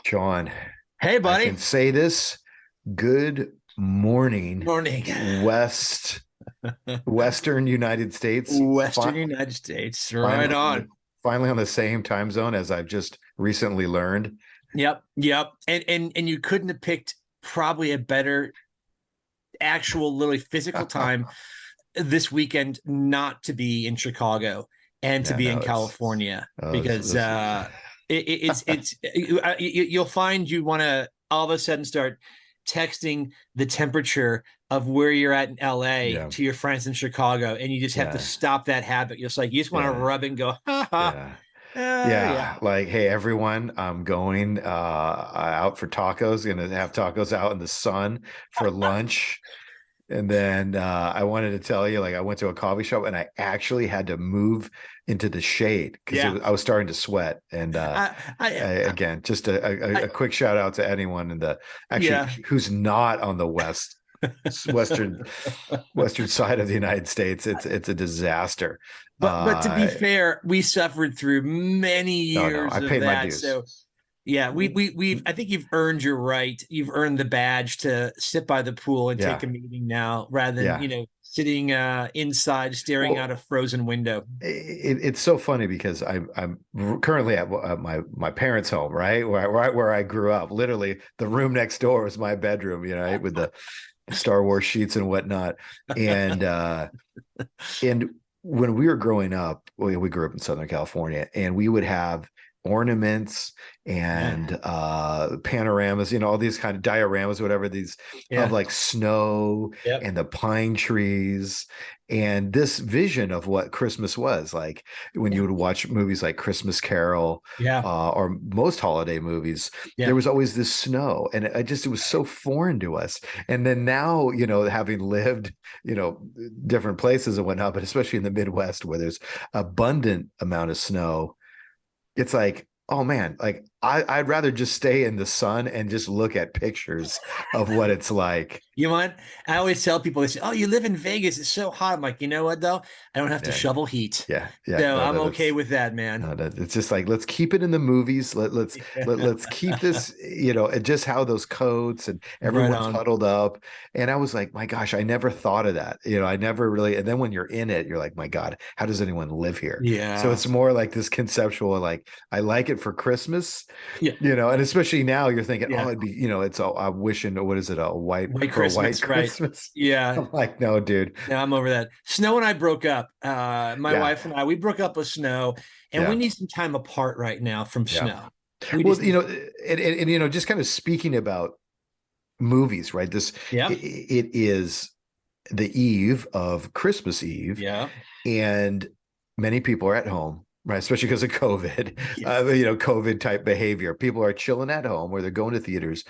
John, Hey, I can buddy. say this. Good morning, Morning. Western United States. Western United States. Right Finally, on. finally on the same time zone as I've just recently learned. Yep. Yep. And you couldn't have picked probably a better actual, literally physical time this weekend not to be in Chicago and to Yeah, be in no, it's California this, because this you'll find you want to all of a sudden start texting the temperature of where you're at in LA yeah, to your friends in Chicago, and you just have to yeah, stop that habit. You're just like you just want to yeah, rub and go, ha ha, yeah. yeah, Yeah, like, hey, everyone, I'm going out for tacos, gonna have tacos out in the sun for lunch. And then I wanted to tell you, like, I went to a coffee shop and I actually had to move into the shade because yeah. I was starting to sweat. And I, I, again, just a I, quick shout out to anyone in the actually yeah. who's not on the western western side of the United States. It's a disaster. But to be Uh, fair, we suffered through many no, no, years I of paid my that. dues. So yeah, we've I think you've earned your right. You've earned the badge to sit by the pool and take Yeah, a meeting now rather than, yeah. sitting inside staring out Well, a frozen window. it's so funny because I'm currently at my parents' home, right where I grew up. Literally, the room next door was my bedroom, right, with the Star Wars sheets and whatnot. And and when we were growing up, we grew up in Southern California, and we would have ornaments Yeah. and panoramas, all these kind of dioramas, whatever these of Yeah. like snow Yep. and the pine trees and this vision of what Christmas was like when you Yeah. would watch movies like Christmas Carol Yeah. or most holiday movies. There Yeah. was always this snow, and it was so foreign to us. And then now, having lived different places and whatnot, but especially in the Midwest where there's abundant amount of snow, it's like, oh man, like I'd rather just stay in the sun and just look at pictures of what it's like. You know what? I always tell people, they say, "Oh, you live in Vegas. It's so hot." I'm like, you know what though? I don't have to Yeah, shovel heat. yeah, yeah. So No, I'm no, okay that's with that, man. no, it's just like let's keep it in the movies. Let's keep this, and just how those coats and Right everyone's on. huddled up. And I was like, my gosh, I never thought of that. I never really. And then when you're in it, you're like, my God, how does anyone live here? So Yeah. it's more like this conceptual, like I like it for Christmas, Yeah. and especially now you're thinking, oh, Yeah. it'd be, I'm wishing, what is it, a white White for a white Christmas, right? Christmas? Yeah. I'm like, no, dude. Yeah, I'm over that. Snow and I broke up. My Yeah, wife and I, we broke up with Snow, and we yeah, need some time apart right now from yeah. Snow. We Well, just need, and just kind of speaking about movies, right? yeah, It is the eve of Christmas Eve, yeah, and many people are at home, right? Especially because of COVID, yeah, COVID type behavior. People are chilling at home or they're going to theaters.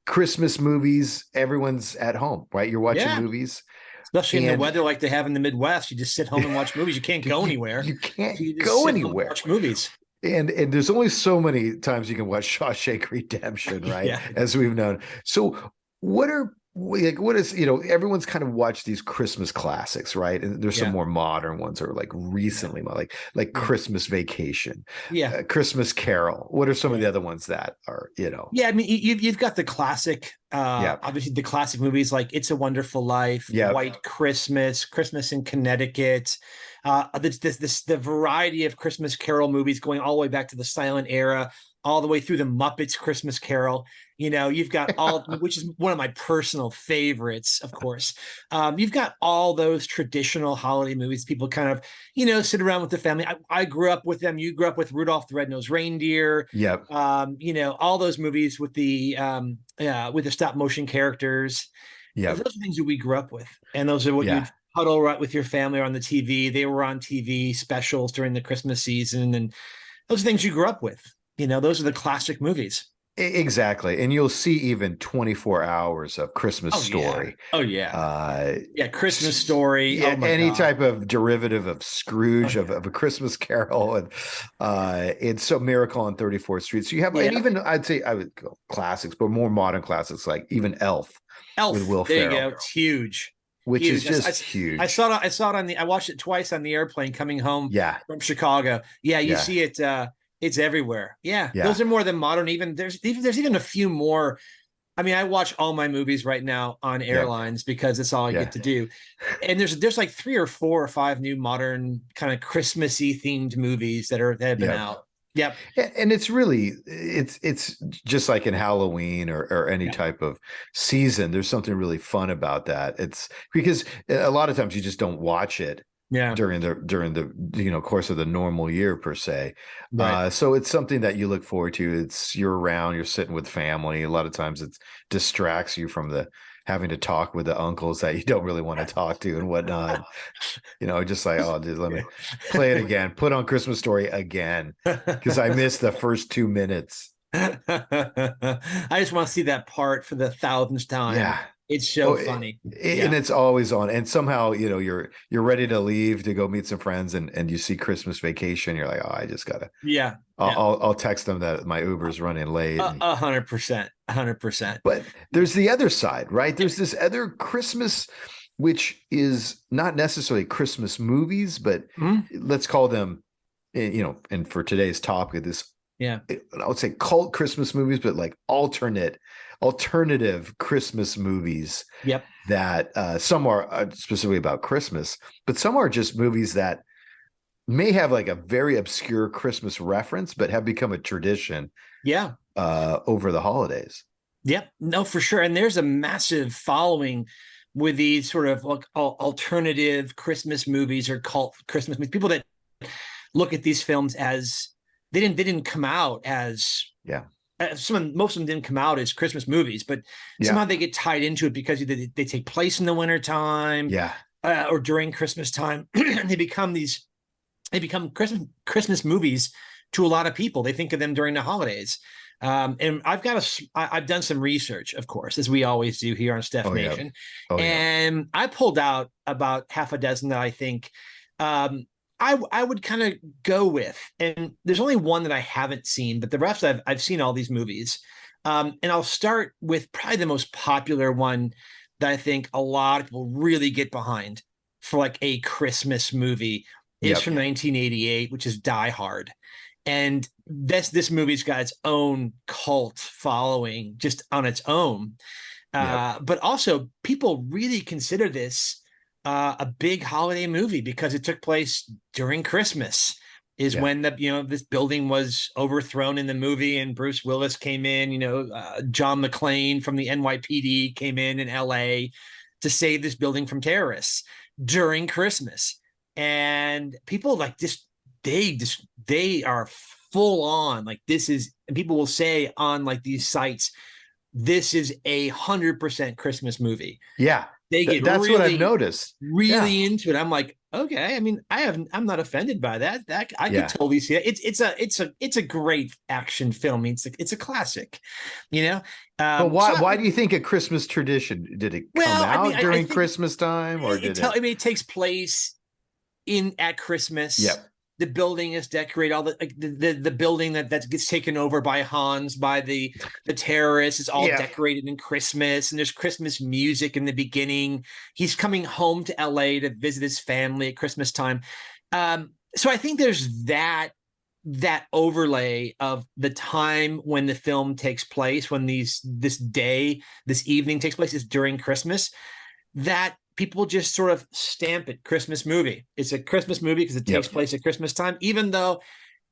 Christmas movies, everyone's at home, right? You're watching yeah. movies, Especially in the and weather like they have in the Midwest, you just sit home and watch movies. You can't go anywhere, you can't so you just go sit home and anywhere. watch movies. And there's only so many times you can watch Shawshank Redemption, right? Yeah, As we've known. So what is, everyone's kind of watched these Christmas classics, right? And there's some yeah, more modern ones or like yeah, recently like yeah, Christmas Vacation, yeah, Christmas Carol. What are some of yeah. the other ones that are, Yeah, I mean, you've got the classic, Yep, obviously the classic movies like It's a Wonderful Life, yep, White Christmas, Christmas in Connecticut, the variety of Christmas Carol movies going all the way back to the silent era, all the way through the Muppets Christmas Carol. You've got all, which is one of my personal favorites, of course. You've got all those traditional holiday movies. People kind of, sit around with the family. I grew up with them. You grew up with Rudolph the Red-Nosed Reindeer, yep, all those movies with the stop motion characters. Those yep, are things that we grew up with, and those are what yeah. you'd huddle right with your family on the TV. They were on TV specials during the Christmas season, and those are things you grew up with. Those are the classic movies. Exactly. And you'll see even 24 hours of Christmas Oh yeah. Story. Oh yeah. Uh, Yeah. Christmas Story. yeah, Oh my any God. type of derivative of Oh Scrooge, yeah. of a Christmas Carol, and it's so Miracle on 34th Street. So you have, and Yeah. even I'd say I would go classics, but more modern classics like even Elf with Elf. Will There you Ferrell, go. It's huge. which is Huge. just I huge. saw it. I saw it on the. I watched it twice on the airplane coming home Yeah, from Chicago. Yeah, you yeah, see it. It's everywhere. Yeah, Yeah. those are more than modern. There's even a few more. I mean, I watch all my movies right now on Yeah. airlines because that's all I Yeah. get to do. And there's like 3 or 4 or 5 new modern kind of Christmassy themed movies that have been Yeah. out. Yep. And it's really it's just like in Halloween or any Yep. type of season. There's something really fun about that. It's because a lot of times you just don't watch it Yeah. during the course of the normal year per se. Right. So it's something that you look forward to. It's you're around, you're sitting with family. A lot of times it distracts you from the having to talk with the uncles that you don't really want to talk to and whatnot. Just like, oh, dude, let me play it again. Put on Christmas Story again because I missed the first 2 minutes. I just want to see that part for the thousandth time. Yeah. It's so Oh, funny. and Yeah. it's always on. And somehow, you're ready to leave to go meet some friends, and you see Christmas Vacation. You're like, oh, I just gotta. Yeah. I'll Yeah. I'll text them that my Uber's running late. And 100%. 100%. but there's the other side, right? There's this other Christmas, which is not necessarily Christmas movies, but Mhm. let's call them, and for today's topic, this Yeah. I would say cult Christmas movies, but like alternative Christmas movies Yep. that some are specifically about Christmas, but some are just movies that may have like a very obscure Christmas reference, but have become a tradition Yeah. over the holidays. Yep. No, for sure. And there's a massive following with these sort of like alternative Christmas movies or cult Christmas movies. People that look at these films as they didn't come out as Yeah. most of them didn't come out as Christmas movies, but Yeah. somehow they get tied into it because they take place in the wintertime Yeah. Or during Christmas time. They become Christmas movies to a lot of people. They think of them during the holidays. And I've done some research, of course, as we always do here on Steph Oh yeah. Nation, Oh yeah. and I pulled out about half a dozen that I think I would kind of go with. And there's only one that I haven't seen, but the rest I've seen all these movies. And I'll start with probably the most popular one that I think a lot of people really get behind for like a Christmas movie is Yep. from 1988, which is Die Hard. And this movie's got its own cult following just on its own. Yep. But also, people really consider this a big holiday movie because it took place during Christmas. Is Yeah. when this building was overthrown in the movie, and Bruce Willis came in. John McClane from the NYPD came in LA to save this building from terrorists during Christmas, and people like this. They are full on like this is. And people will say on like these sites, this is 100% Christmas movie. Yeah. They get That's what I've really, noticed. Yeah. really into it. I'm like, okay. I mean, I'm not offended by that. That I could Yeah. totally see it. It's a great action film. It's a classic, you know. But So why do you think a Christmas tradition? Did it come well, I mean, out I during think Christmas time, or did it? I mean, it takes place at Christmas. Yep. The building is decorated. All the building that gets taken over by Hans by the terrorists is all Yeah. decorated in Christmas, and there's Christmas music in the beginning. He's coming home to LA to visit his family at Christmas time. So I think there's that overlay of the time when the film takes place, when this evening takes place is during Christmas, that people just sort of stamp it Christmas movie. It's a Christmas movie because it takes Yep. place at Christmas time, even though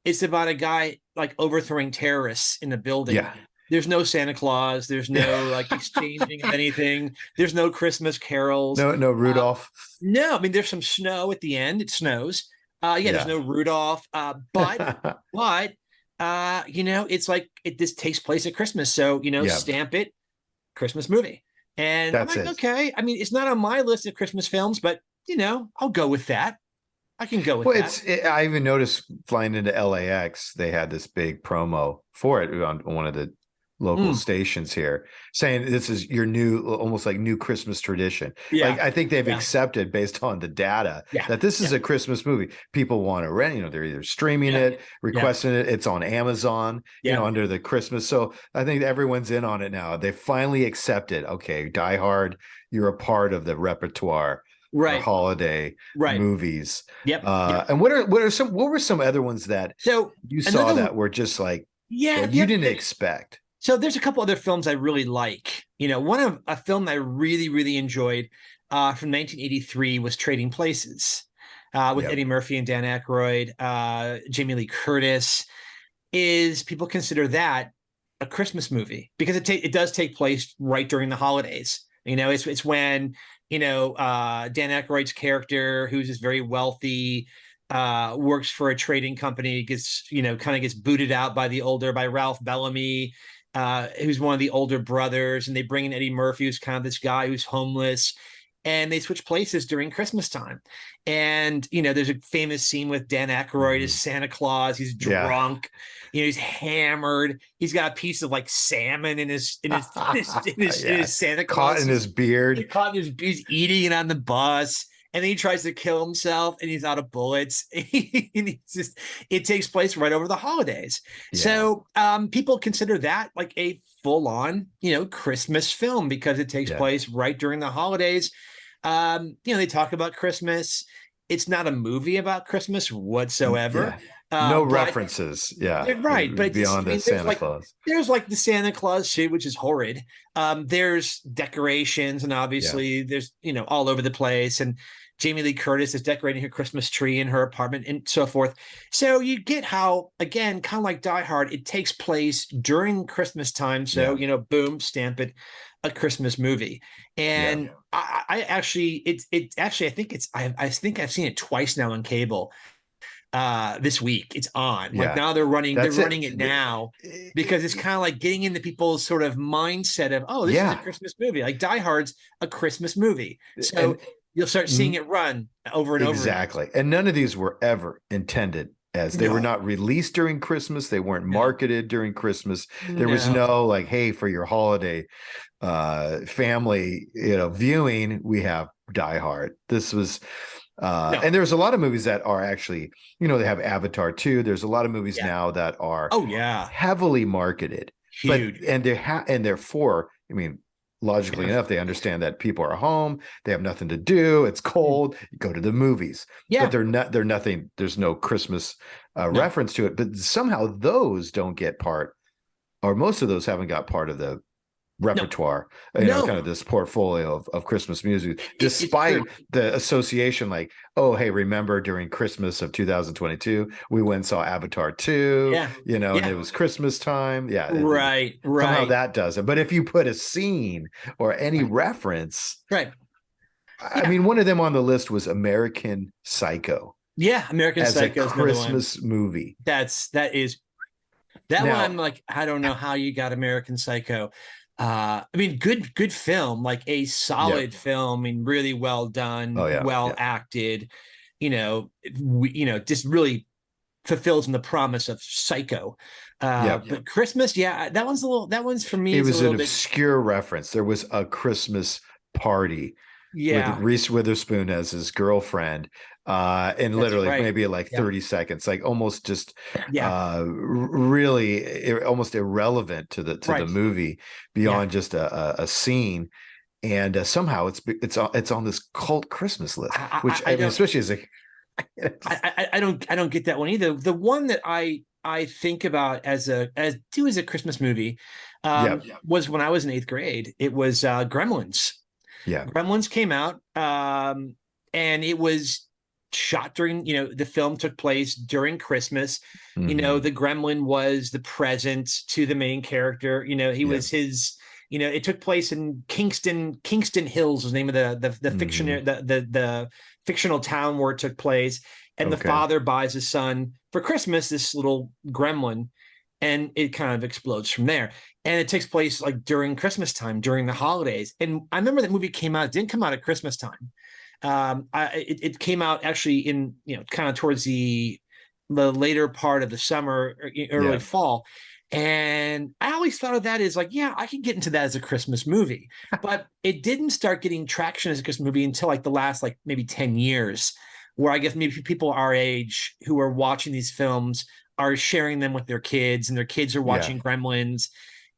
it's about a guy like overthrowing terrorists in a building. Yeah. There's no Santa Claus. There's no like exchanging of anything. There's no Christmas carols. No Rudolph. No, I mean there's some snow at the end. It snows. There's no Rudolph. But it's like this takes place at Christmas. So Yeah. stamp it Christmas movie. And That's I'm like, it. okay. I mean, it's not on my list of Christmas films, but I'll go with that. I can go with Well, that. I even noticed flying into LAX, they had this big promo for it on one of the local stations here, saying this is your new, almost like new Christmas tradition. Yeah. Like I think they've Yeah. accepted based on the data Yeah. that this is Yeah. a Christmas movie. People want to rent, they're either streaming Yeah. it, requesting it. It's on Amazon, Yeah. under the Christmas. So I think everyone's in on it now. They finally accepted, okay, Die Hard, you're a part of the repertoire or Right. holiday Right. movies. Yep. Yep. And what were some other ones that So you saw another, that were just like yeah, that the you other didn't thing. expect? So there's a couple other films I really like. One of a film that I really, really enjoyed from 1983 was Trading Places with Yep. Eddie Murphy and Dan Aykroyd, Jamie Lee Curtis. Is people consider that a Christmas movie because it does take place right during the holidays. It's when Dan Aykroyd's character, who's this very wealthy, works for a trading company, gets kind of gets booted out by Ralph Bellamy, who's one of the older brothers, and they bring in Eddie Murphy, who's kind of this guy who's homeless, and they switch places during Christmas time. And there's a famous scene with Dan Aykroyd as Mhm. Santa Claus. He's Yeah. drunk, he's hammered. He's got a piece of like salmon in his Yeah. Santa Caught Claus. in He's his beard. caught in his, he's eating it on the bus. And then he tries to kill himself and he's out of bullets. And it takes place right over the holidays. Yeah. So people consider that like a full on, Christmas film because it takes Yeah. place right during the holidays. They talk about Christmas. It's not a movie about Christmas whatsoever. Yeah. No But references. Yeah. right, but Beyond I the mean, there's Santa like Claus. there's like the Santa Claus shit, which is horrid. There's decorations, and Yeah. obviously there's all over the place. And Jamie Lee Curtis is decorating her Christmas tree in her apartment and so forth. So you get how, again, kind of like Die Hard, it takes place during Christmas time. So Yeah. boom, stamp it, a Christmas movie. Yeah. And I actually, it actually, I think I've seen it twice now on cable this week. It's on. Like Yeah. now they're That's running it. it now because it's kind of like getting into people's sort of mindset of, oh, this is a Yeah. Christmas movie. Like Die Hard's a Christmas movie. So And you'll start seeing it run over and over again. exactly. And none of these were ever intended as they were No, not released during Christmas. They weren't no, marketed during Christmas. There was no, no like, hey, for your holiday family, viewing, we have Die Hard. This was no. and there's a lot of movies that are actually, they have Avatar 2. There's a lot of movies Yeah. now that are Oh yeah. heavily marketed, but Huge. and therefore, I mean, logically enough, they understand that people are home, they have nothing to do, it's cold, you go to the movies, but Yeah. they're nothing. There's no Christmas No. reference to it, but somehow those don't get part, or most of those haven't got part of the No. repertoire, No. kind of this portfolio of Christmas music, It's despite true. the association, like, oh, hey, remember during Christmas of 2022, we went and saw Avatar 2, Yeah. and Yeah. it was Christmas time. Yeah, Right. somehow Right. that does it. But if you put a scene or any Right. reference, Right. I Yeah. mean, one of them on the list was American Psycho Yeah. American as a Psycho is another one. Christmas movie. That one, Now, I'm like, I don't know how you got American Psycho. I mean, good film, like a yeah, solid film. I mean, really well oh done, yeah, well yeah, acted. Just really fulfills in the promise of Psycho. yeah. But Christmas, yeah, that one's for me It is a was an little bit, obscure reference. There was a Christmas party with yeah, Reese Witherspoon as his girlfriend, and that's literally right. maybe like Yeah, 30 seconds, like almost just yeah, really almost irrelevant to the right. movie Yeah. beyond just a scene. And somehow it's on this cult Christmas list, I, which I, I I mean, don't especially as a I don't get that one either. The one that I think about as a Christmas movie yeah, was when I was in eighth grade. It was Gremlins. yeah, Gremlins came out, and it was shot during, the film took place during Christmas. hmm, The gremlin was the present to the main character. He yeah, was his, it took place in Kingston Hills was the name of the fiction, hmm, the fictional town where it took place. And the okay, father buys his son for Christmas this little gremlin, and it kind of explodes from there. And it takes place like during Christmas time, during the holidays. And I remember that movie came out, it didn't come out at Christmas time. It came out actually in, kind of towards the later part of the summer, or early yeah, fall. And I always thought of that as like, yeah, I can get into that as a Christmas movie. But it didn't start getting traction as a Christmas movie until like the last like maybe 10 years, where I guess maybe people our age who are watching these films are sharing them with their kids, and their kids are yeah, watching Gremlins.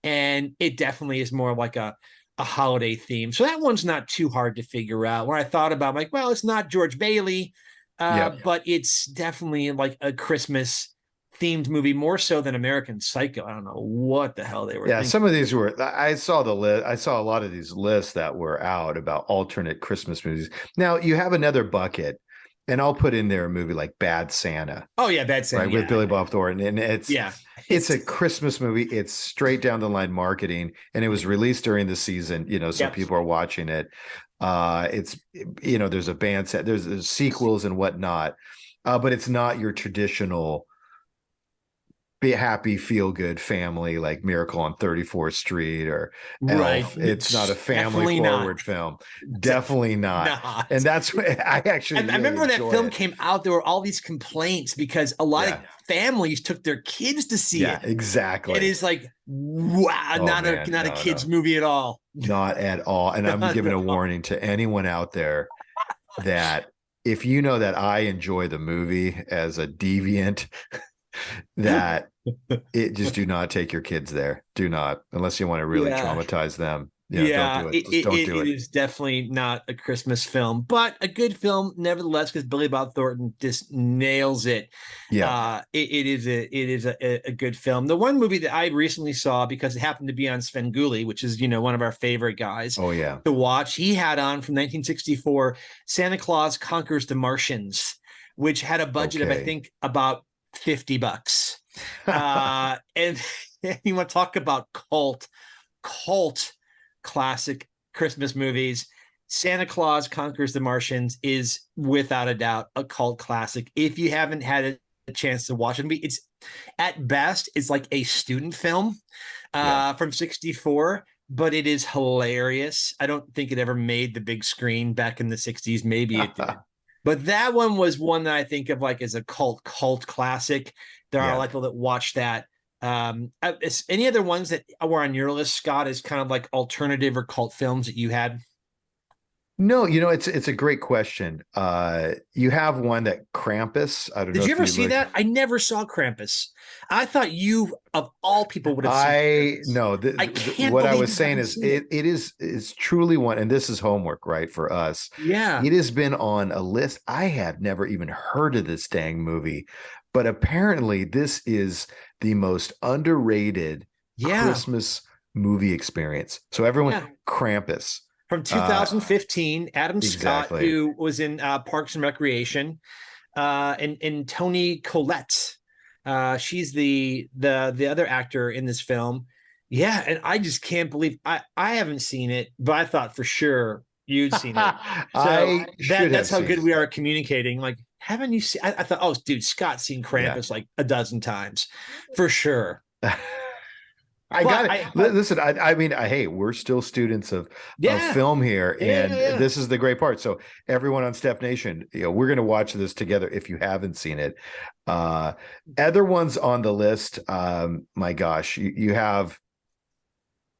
And it definitely is more like a a holiday theme. So that one's not too hard to figure out. When I thought about, I'm like, well, it's not George Bailey, Yep. but it's definitely like a Christmas themed movie, more so than American Psycho. I don't know what the hell they were Yeah, thinking. some of these were, I saw the list. I saw a lot of these lists that were out about alternate Christmas movies. Now you have another bucket, and I'll put in there a movie like Bad Santa, Oh yeah, Bad Santa. right, with Yeah, Billy Bob Thornton, and yeah. it's a Christmas movie. It's straight down the line marketing, and it was released during the season, so Yep. people are watching it. It's there's a band set, there's sequels and whatnot, but it's not your traditional be happy, feel good family like Miracle on 34th Street or Right. Elf. It's not a family Definitely not. forward film. Definitely Definitely not. not. And that's what I actually I really remember that enjoy film it. came out. There were all these complaints because a lot of Yeah. families took their kids to see Yeah, it. It exactly. is like, wow, Oh man, not a no, kids no, movie at all. not at all. And I'm Not giving at a all. warning to anyone out there that if you know that I enjoy the movie as a deviant, that it just do not take your kids there. Do not, unless you want to really Yeah. traumatize them. Don't Yeah, do it. Just don't do it it. is definitely not a Christmas film, but a good film nevertheless because Billy Bob Thornton just nails it. Yeah. It is a good film. The one movie that I recently saw because it happened to be on Svengoolie, which is one of our favorite guys Oh yeah. to watch. He had on from 1964 Santa Claus Conquers the Martians, which had a budget of I Okay. think about $50. And you want to talk about cult classic Christmas movies. Santa Claus Conquers the Martians is without a doubt a cult classic. If you haven't had a chance to watch it, it's at best it's like a student film Yeah. from 64, but it is hilarious. I don't think it ever made the big screen back in the 60s. Maybe it did. But that one was one that I think of like as a cult classic. There are a Yeah. lot of people that watch that. Any other ones that were on your list, Scott, is kind of like alternative or cult films that you had? No, it's a great question. You have one that Krampus. I don't know Did you if ever you see like. that? I never saw Krampus. I thought you, of all people, would have seen I Krampus. no. I can't What I believe was you saying haven't is seen it. it's truly one, and this is homework, right, for us. Yeah. It has been on a list. I have never even heard of this dang movie, but apparently this is the most underrated Yeah. Christmas movie experience. So everyone, Yeah. Krampus. From Uh, 2015, Adam Scott, exactly. who was in Parks and Recreation, and Toni Collette. She's the other actor in this film. Yeah, and I just can't believe I haven't seen it, but I thought for sure you'd seen it. So I should have that's how seen good it. we are at communicating. Like, haven't you seen? I thought, oh, dude, Scott's seen Yeah. Krampus like a dozen times for sure. I got But it. Listen, I mean, hey, we're still students of yeah, film here, yeah, and yeah. this is the great part. So everyone on Step Nation, we're going to watch this together if you haven't seen it. Uh, Other ones on the list, my gosh, you have.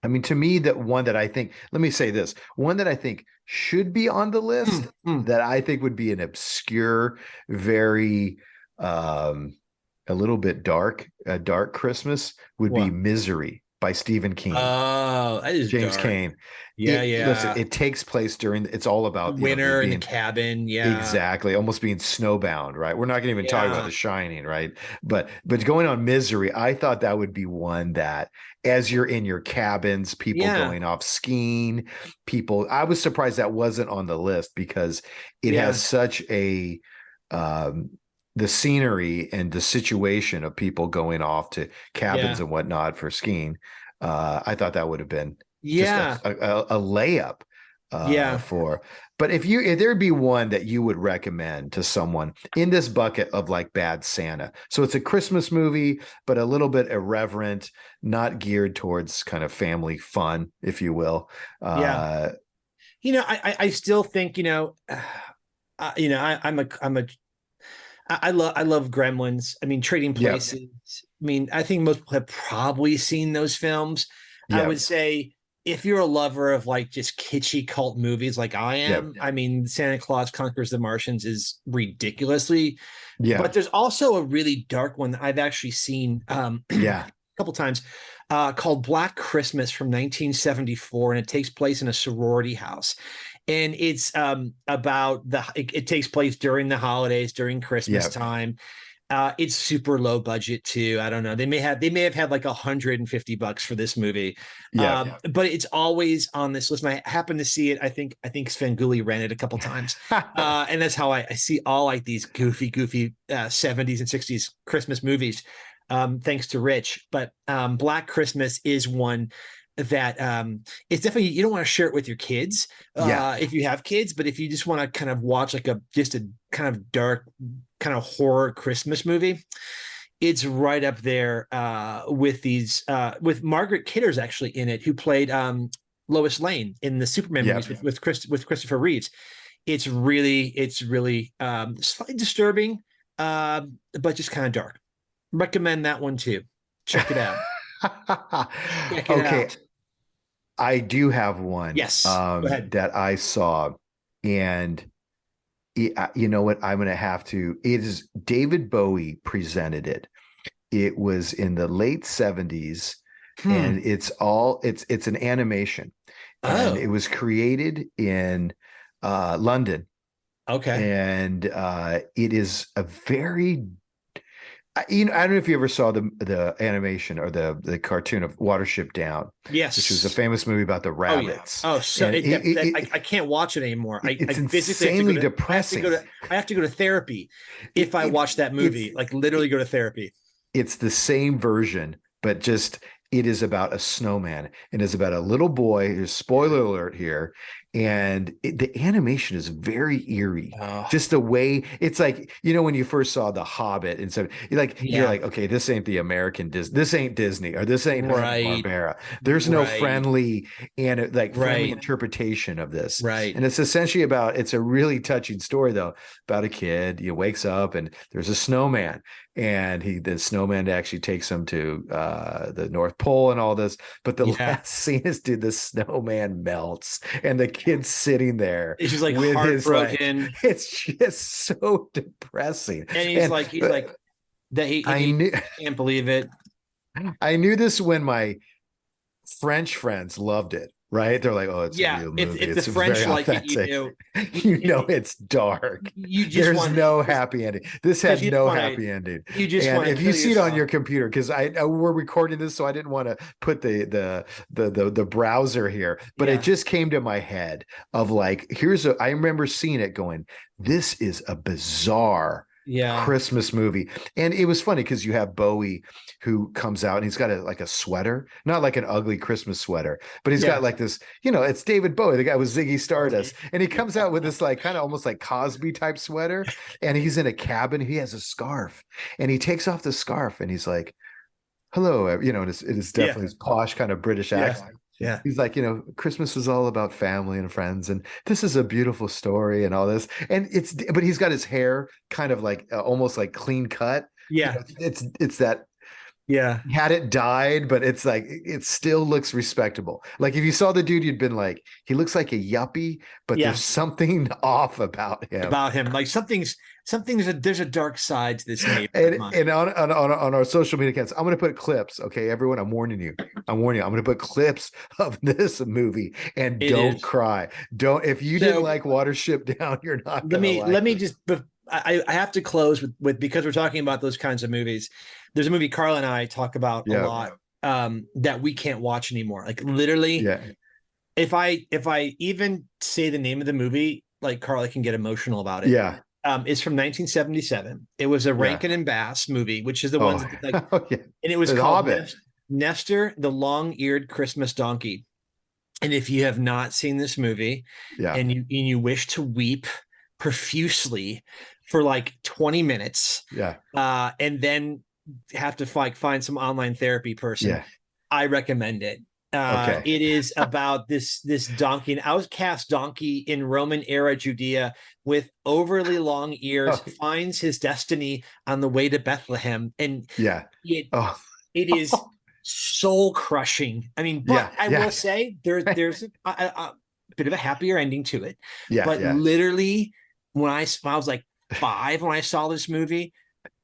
I mean, to me, that one that I think, let me say this, one that I think should be on the list Mm, mm. that I think would be an obscure, very, a little bit dark, a dark Christmas would be What? Misery by Stephen King. Oh, that is James dark. Cain. Yeah, Listen, yeah. it takes place during, it's all The about, there winter in the being cabin. Yeah, exactly almost being snowbound, right? We're not going to even talk about yeah, The Shining, right? But going on Misery, I thought that would be one that as you're in your cabins, people yeah, going off skiing, people, I was surprised that wasn't on the list because it has yeah, such a the scenery and the situation of people going off to cabins yeah, and whatnot for skiing. I thought that would have been just yeah, a layup yeah. for. But if there'd be one that you would recommend to someone in this bucket of like Bad Santa, so it's a Christmas movie, but a little bit irreverent, not geared towards kind of family fun, if you will. Yeah. Uh, I still think, I love Gremlins. I mean, Trading yeah, Places. I mean, I think most people have probably seen those films. I yeah, would say if you're a lover of like just kitschy cult movies like I yeah, am, I mean, Santa Claus Conquers the Martians is ridiculously, yeah, but there's also a really dark one that I've actually seen a yeah. couple times. called Black Christmas from 1974, and it takes place in a sorority house. And it's about it takes place during the holidays, during Christmas Yeah. time. It's super low budget too. I don't know. They may have had like $150 for this movie. Yeah. But it's always on this list. And I happen to see it. I think Svengoolie ran it a couple times. And that's how I see all like these goofy 70s and 60s Christmas movies. Thanks to Rich. But Black Christmas is one that it's definitely, you don't want to share it with your kids Yeah. if you have kids, but if you just want to kind of watch like just a kind of dark kind of horror Christmas movie, it's right up there with these with Margaret Kidder's actually in it, who played Lois Lane in the Superman Yeah. movies with Christopher Reeves. It's really slightly disturbing, but just kind of dark. Recommend that one too. Check it out. Check it Okay, out. I do have one Yes. Go ahead. that I saw, and you know what? I'm gonna have to. It is David Bowie presented it. It was in the late 70s, Hmm. and it's an animation, and it Oh, was created in London, okay. and it is a very I don't know if you ever saw the animation or the cartoon of Watership Down, which was a Yes. famous movie about the Oh yeah. rabbits, Oh, so and I can't watch it anymore. I it's physically have to go insanely to depressing. I have to go to therapy It, if I it watch that it's movie. Like literally go to therapy. it's the same version, but just it is about a snowman and it's about a little boy. There's spoiler alert here, and the animation is very eerie. Oh, Just the way it's like, when you first saw The Hobbit, and so you're yeah. like, okay, this ain't the American Disney, this ain't Disney, or this ain't Hanna Right. Barbera. There's no Right. friendly and like friendly Right. interpretation of this, Right. and it's essentially about. It's a really touching story though about a kid. He wakes up and there's a snowman, and the snowman actually takes him to the North Pole and all this. But the Yeah. last scene is, dude, the snowman melts and the kid's sitting there It's just like with his like, heartbroken. it's just so depressing. And And he's like that I he knew can't believe it. I knew this when my French friends loved it, right? They're like, oh, it's a Yeah. real If movie. the It's very French like it, you authentic. do. It's dark. You just There's want no happy ending. This because had no happy ending. you just And want to if you kill see it on yourself. your computer, because we're recording this, so I didn't want to put the browser here, but it Yeah. just came to my head of like, I remember seeing it going, this is a bizarre Yeah. Christmas movie. And it was funny because you have Bowie who comes out and he's got like a sweater, not like an ugly Christmas sweater, but he's got Yeah. like this, it's David Bowie, the guy with Ziggy Stardust. And he comes out with this like kind of almost like Cosby type sweater. And he's in a cabin. He has a scarf and he takes off the scarf and he's like, hello, and it is Yeah. definitely his posh kind of British Yeah. accent. Yeah. He's like, Christmas is all about family and friends, and this is a beautiful story and all this. And but he's got his hair kind of like almost like clean cut. Yeah. It's that Yeah. he had it dyed, but it's like it still looks respectable. Like if you saw the dude, you'd been like, he looks like a yuppie, but Yeah. there's something off about him. About him. Like there's a dark side to this neighbor of And mine. on our social media accounts, I'm going to put clips. Okay, everyone, I'm warning you. I'm warning you. I'm going to put clips of this movie, and It don't is. cry. Don't If you didn't So like Watership Down, you're not let going to me like it. just I have to close with because we're talking about those kinds of movies. There's a movie Carl and I talk about a Yeah, lot that we can't watch anymore. Like literally, yeah, if I even say the name of the movie, like Carl, I can get emotional about it. yeah, It's from 1977. It was a yeah. Rankin and Bass movie, which is the ones Oh, that, like, oh yeah. and it was The called Hobbit. Nestor, the Long-Eared Christmas Donkey. And if you have not seen this movie Yeah, and you wish to weep profusely for like 20 minutes, yeah, and then have to find some online therapy person, yeah. I recommend it. Okay. It is about this donkey, an outcast donkey in Roman era Judea with overly long ears, Oh, finds his destiny on the way to Bethlehem, and yeah. it Oh, it is soul crushing. I mean, but yeah, I yeah, will say there's a bit of a happier ending to it. yeah, But yeah. literally, when I was like 5 when I saw this movie,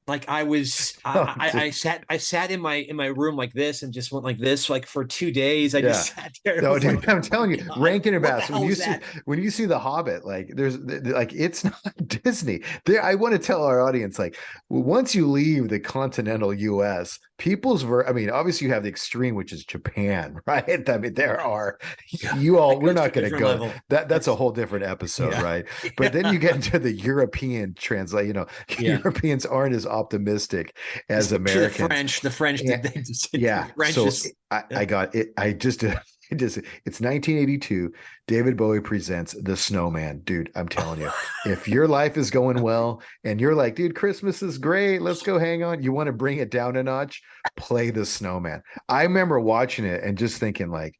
Like I was, Oh, dude. I sat in my room like this and just went like this, like for 2 days. I just Yeah. sat there. It No, was like, dude, I'm oh telling you, my God, Rankin and what the Bass. hell was that? When you see The Hobbit, like like it's not Disney. There, I want to tell our audience, like once you leave the continental U.S., I mean, obviously you have the extreme, which is Japan, right? I mean, there are Yeah, you all. that We're goes to not a going to different go. level. That's a It's whole different episode, yeah, right? But then you get yeah, into the European translate. yeah. Europeans aren't as optimistic as Especially Americans. The French And, did they just the yeah, French so just I yeah. got it. I just it just it's 1982. David Bowie presents The Snowman. Dude, I'm telling you, if your life is going well and you're like, dude, Christmas is great, let's go hang on. You want to bring it down a notch, play The Snowman. I remember watching it and just thinking, like,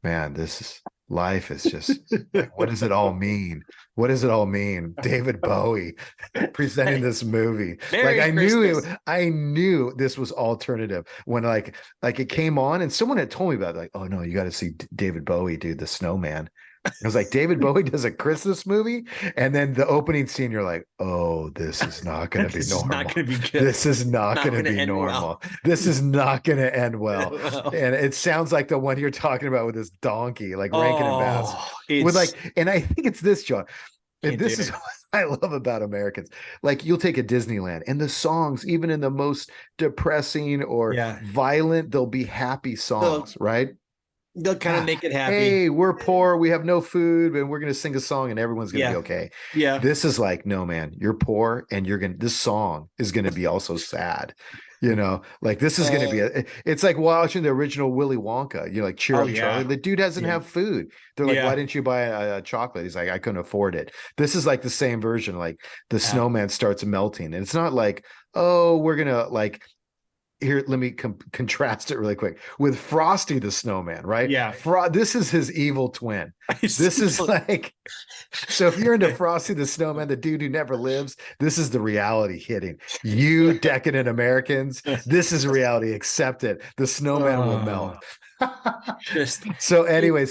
man, this is life is just like, what does it all mean? What does it all mean? David Bowie presenting this movie. Like Merry Christmas. I knew this was alternative when like it came on and someone had told me about it, like, oh no, you got to see David Bowie do The Snowman. I was like, David Bowie does a Christmas movie, and then the opening scene, you're like, oh, this is not going to be This is not normal. going to be good. This is not Not going to going to be end well. normal. This is not going to end well. Well, And it sounds like the one you're talking about with this donkey, like Rankin and Bass, oh, with it's like, and I think it's this, John. And can't do this is it. what I love about Americans. Like you'll take a Disneyland and the songs, even in the most depressing or Yeah, violent, they'll be happy songs, they'll right? they'll kind of Yeah. make it happy. Hey, we're poor, we have no food, and we're gonna sing a song and everyone's gonna be Yeah, okay. yeah. This is like, no, man, you're poor and this song is gonna be also sad. Like this is going to be Oh, it's like watching the original Willy Wonka. Like Cheer oh Up Charlie. yeah, The dude doesn't yeah, have food. They're like, why yeah, didn't you buy a chocolate? He's like, I couldn't afford it. This is like the same version. Like the yeah, snowman starts melting, and it's not like, oh, we're gonna like here. Let me contrast it really quick with Frosty the Snowman. Right? yeah. This is his evil twin. This is Don't- like so if you're into Frosty the Snowman, the dude who never lives, this is the reality hitting. You decadent Americans, this is reality. Accept it. The snowman will melt. oh, just So it anyway,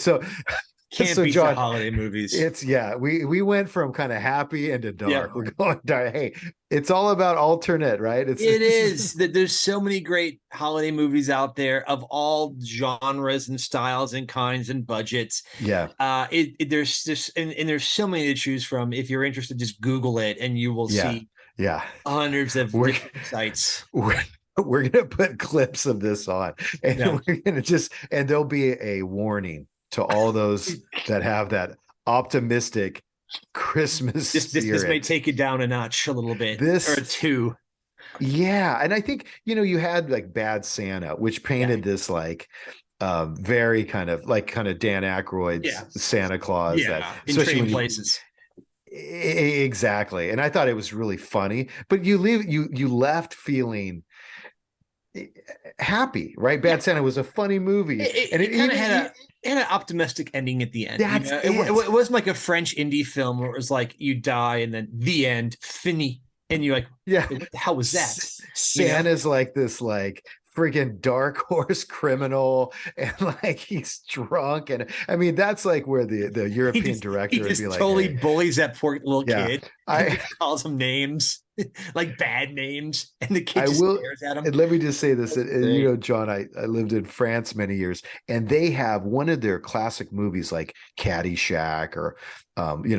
can't so beat the John, holiday movies. it's yeah, we went from kind of happy into Yeah. dark. We're going dark. Hey, it's all about alternate, right? It's It this is is that there's so many great holiday movies out there of all genres and styles and kinds and budgets. yeah, There's just and there's so many to choose from. If you're interested, just Google it and you will yeah, see yeah. hundreds of We're different sites. we're we're gonna put clips of this on, Yeah. and we're gonna and there'll be a warning to all those that have that optimistic Christmas This may spirit. take it down a notch a little bit or a This, two. yeah, and I think you had like Bad Santa, which Yeah. painted this like very kind of Dan Aykroyd's Yeah. Santa Claus that Yeah. In especially Trading when you Places. exactly, and I thought it was really funny, but you left feeling happy, right? Yeah. Bad Santa was a funny movie, and It it kind of even had an optimistic ending at the end. that's It wasn't like a French indie film where it was like you die and then the end, fini, and you're like, yeah. what the hell was that? You know? Santa's like this like friggin' dark horse criminal, and like he's drunk, and I mean that's like where the European He director would be just like, totally hey, bullies that poor little yeah, kid and I just calls him names, like bad names, and the kid I just will. stares at him. And let me just say this, That's great. John, I lived in France many years, and they have one of their classic movies like Caddyshack or,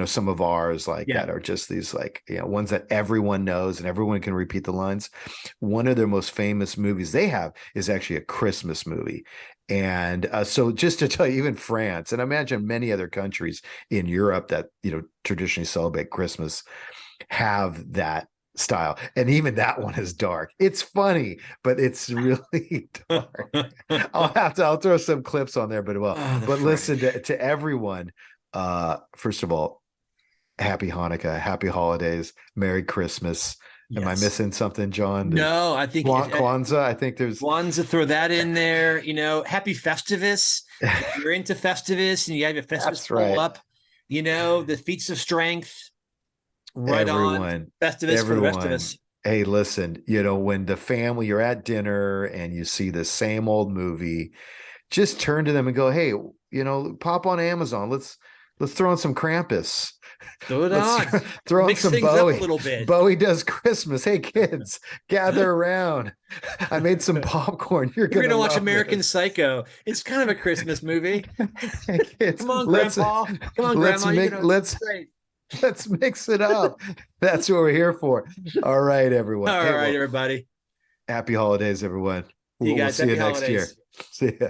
some of ours like Yeah. that are just these like, ones that everyone knows and everyone can repeat the lines. One of their most famous movies they have is actually a Christmas movie. And so just to tell you, even France, and I imagine many other countries in Europe that, traditionally celebrate Christmas have that style, and even that one is dark. It's funny, but it's really dark. I'll throw some clips on there, Oh, the but listen French. to everyone. First of all, happy Hanukkah, happy holidays, Merry Christmas. Am I Yes. missing something, John? No, I think Kwanzaa, I think there's Wanza, throw that in there. Happy Festivus. If you're into Festivus and you have your Festivus that's pull right. up, the feats of strength, right on. Everyone, Festivus for the rest of everyone. us. Hey, listen, when the family, you're at dinner and you see the same old movie, just turn to them and go, hey, pop on Amazon. Let's throw in some Krampus. Throw it Let's on. throw in Mix some things up a Bowie. little bit. Bowie does Christmas. Hey kids, gather around. I made some popcorn. You're We're gonna gonna watch love American this. Psycho. It's kind of a Christmas movie. Hey kids, Come on, Grandpa. Come on, let's Grandma. make It's great. let's mix it up. That's what we're here for. All right, everyone. All Hey, right, well, everybody. happy holidays, everyone. See you We'll guys. see you Happy next year. holidays. See ya.